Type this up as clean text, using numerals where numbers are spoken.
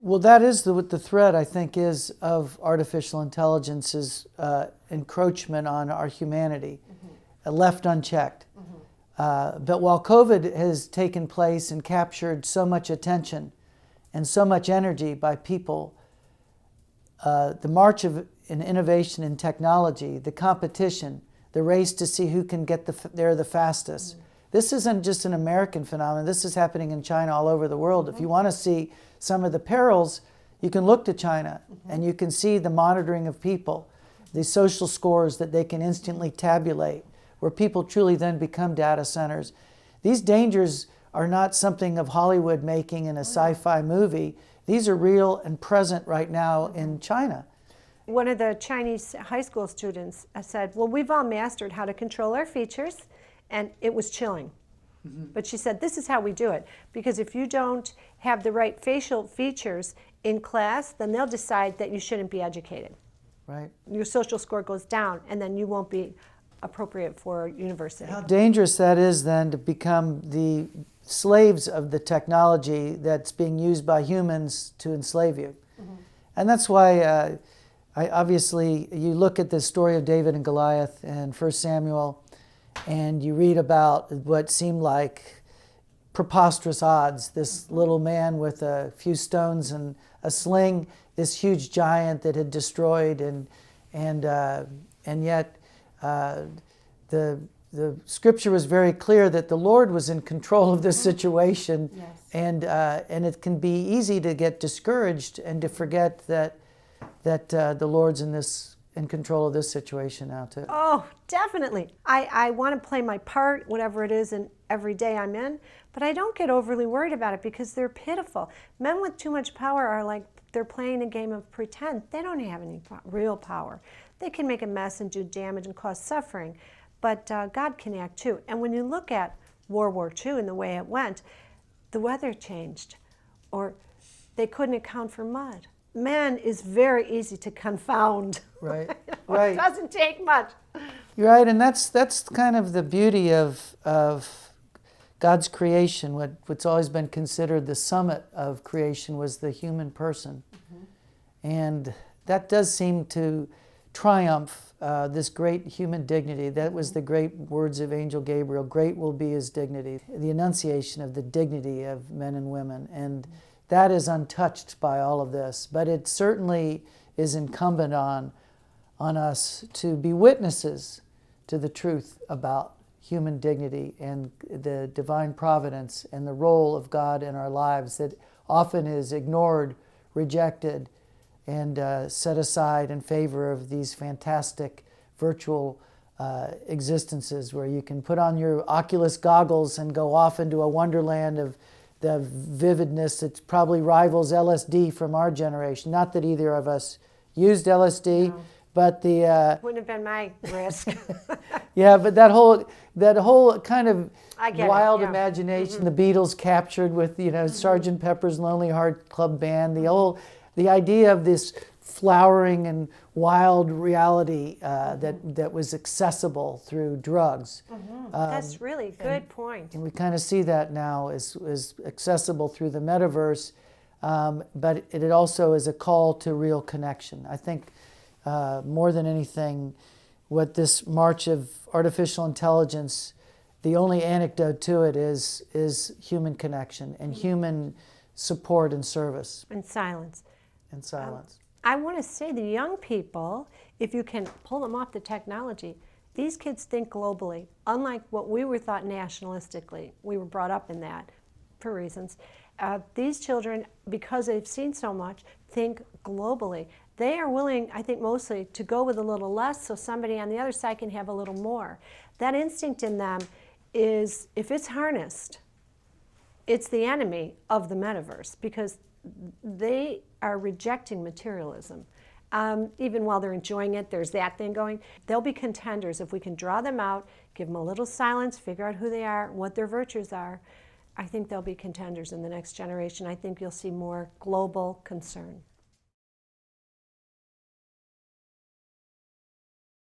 Well, that is what the threat, I think, is of artificial intelligence is encroachment on our humanity, left unchecked. But while COVID has taken place and captured so much attention and so much energy by people, the march of innovation in technology, the competition, the race to see who can get there the fastest. This isn't just an American phenomenon. This is happening in China all over the world. If you want to see some of the perils, you can look to China and you can see the monitoring of people, the social scores that they can instantly tabulate, where people truly then become data centers. These dangers are not something of Hollywood making in a sci-fi movie. These are real and present right now in China. One of the Chinese high school students said, well, we've all mastered how to control our features, and it was chilling. But she said, this is how we do it, because if you don't have the right facial features in class, then they'll decide that you shouldn't be educated. Right. Your social score goes down, and then you won't be appropriate for university. How dangerous that is then to become the slaves of the technology that's being used by humans to enslave you. And that's why obviously you look at the story of David and Goliath in 1 Samuel, and you read about what seemed like preposterous odds. This little man with a few stones and a sling, this huge giant that had destroyed, and yet the scripture was very clear that the Lord was in control of this situation. Yes. And it can be easy to get discouraged and to forget that the Lord's in control of this situation now too. Oh, definitely. I want to play my part, whatever it is, in every day I'm in, but I don't get overly worried about it because they're pitiful. Men with too much power are like they're playing a game of pretend. They don't have any real power. They can make a mess and do damage and cause suffering, but God can act too. And when you look at World War II and the way it went, the weather changed, or they couldn't account for mud. Man is very easy to confound. Right. Right. It doesn't take much. You're right, and that's kind of the beauty of God's creation. What's always been considered the summit of creation was the human person. And that does seem to triumph this great human dignity. That was the great words of Angel Gabriel. Great will be his dignity. The enunciation of the dignity of men and women. And that is untouched by all of this. But it certainly is incumbent on us to be witnesses to the truth about human dignity and the divine providence and the role of God in our lives that often is ignored, rejected, and set aside in favor of these fantastic virtual existences where you can put on your Oculus goggles and go off into a wonderland of the vividness that probably rivals LSD from our generation. Not that either of us used LSD, No. but the Wouldn't have been my risk. yeah, but that whole kind of I get wild it, yeah. imagination, the Beatles captured with Sgt. Pepper's Lonely Heart Club Band, the idea of this flowering and wild reality that was accessible through drugs. That's really a good point. And we kind of see that now as accessible through the metaverse, but it also is a call to real connection. I think more than anything, what this march of artificial intelligence, the only antidote to it is human connection and human support and service. And silence. And silence. I want to say the young people, if you can pull them off the technology, these kids think globally, unlike what we were taught nationalistically. We were brought up in that for reasons. These children, because they've seen so much, think globally. They are willing, I think mostly, to go with a little less so somebody on the other side can have a little more. That instinct in them is, if it's harnessed, it's the enemy of the metaverse because they are rejecting materialism. Even while they're enjoying it, there's that thing going. They'll be contenders if we can draw them out, give them a little silence, figure out who they are, what their virtues are. I think they'll be contenders in the next generation. I think you'll see more global concern.